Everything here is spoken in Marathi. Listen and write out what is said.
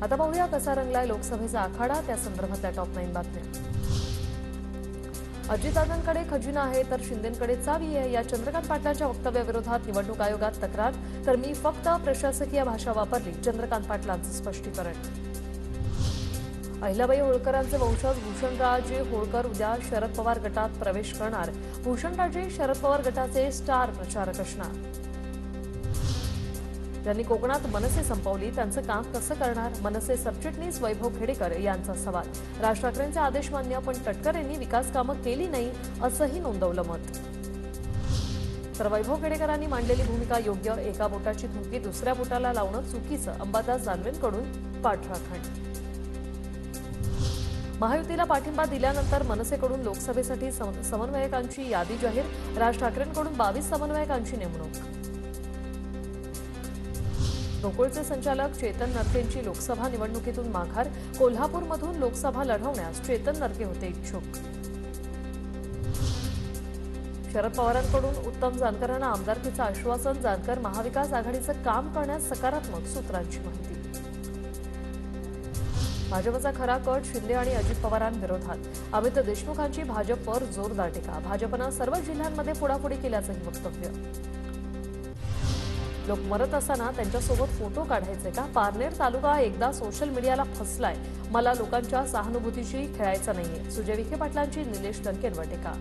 आता पाहूया कसा रंगलाय लोकसभेचा आखाडा, त्या संदर्भातल्या टॉप 9 बातम्या। अजितदादांकडे खजिना आहे तर शिंदेंकडे चावी आहे, या चंद्रकांत पाटलांच्या वक्तव्याविरोधात निवडणूक आयोगात तक्रार, तर मी फक्त प्रशासकीय भाषा वापरली, चंद्रकांत पाटलांचं स्पष्टीकरण। अहिल्याबाई होळकरांचे वंशज भूषणराजे होळकर उद्या शरद पवार गटात प्रवेश करणार, भूषणराजे शरद पवार गटाचे स्टार प्रचारक असणार। ज्यांनी कोकणात मनसे संपवली त्यांचं काम कसं करणार, मनसे सरचिटणीस वैभव खेडेकर यांचा सवाल। राज ठाकरेंचे आदेश मान्य पण तटकरेंनी विकास कामं केली नाही असंही नोंदवलं मत। तर वैभव खेडेकरांनी मांडलेली भूमिका योग्य, एका बोटाची थुंकी दुसऱ्या बोटाला लावणं चुकीचं, अंबादास दानवेंकडून पाठराखण। महायुतीला पाठिंबा दिल्यानंतर मनसेकडून लोकसभेसाठी समन्वयकांची यादी जाहीर, राज ठाकरेंकडून 22 समन्वयकांची नेमणूक। गोकुळचे संचालक चेतन नरकेंची लोकसभा निवडणुकीतून माघार, कोल्हापूरमधून लोकसभा लढवण्यास चेतन नरके होते इच्छुक। शरद पवारांकडून उत्तम जानकरांना आमदारकीचं आश्वासन, जानकर महाविकास आघाडीचं काम करण्यास सकारात्मक, सूत्रांची माहिती। भाजपचा खरा कट शिंदे आणि अजित पवारांविरोधात, अमित देशमुखांची भाजपवर जोरदार टीका, भाजपनं सर्व जिल्ह्यांमध्ये फोडाफोडी केल्याचंही वक्तव्य। लोक मरत असताना त्यांच्यासोबत फोटो काढायचे का, पारनेर तालुका एकदा सोशल मीडियाला फसलाय, मला लोकांच्या सहानुभूतीशी खेळायचं नाहीये, सुजय विखे पाटलांची निलेश लंकेंवर टीका।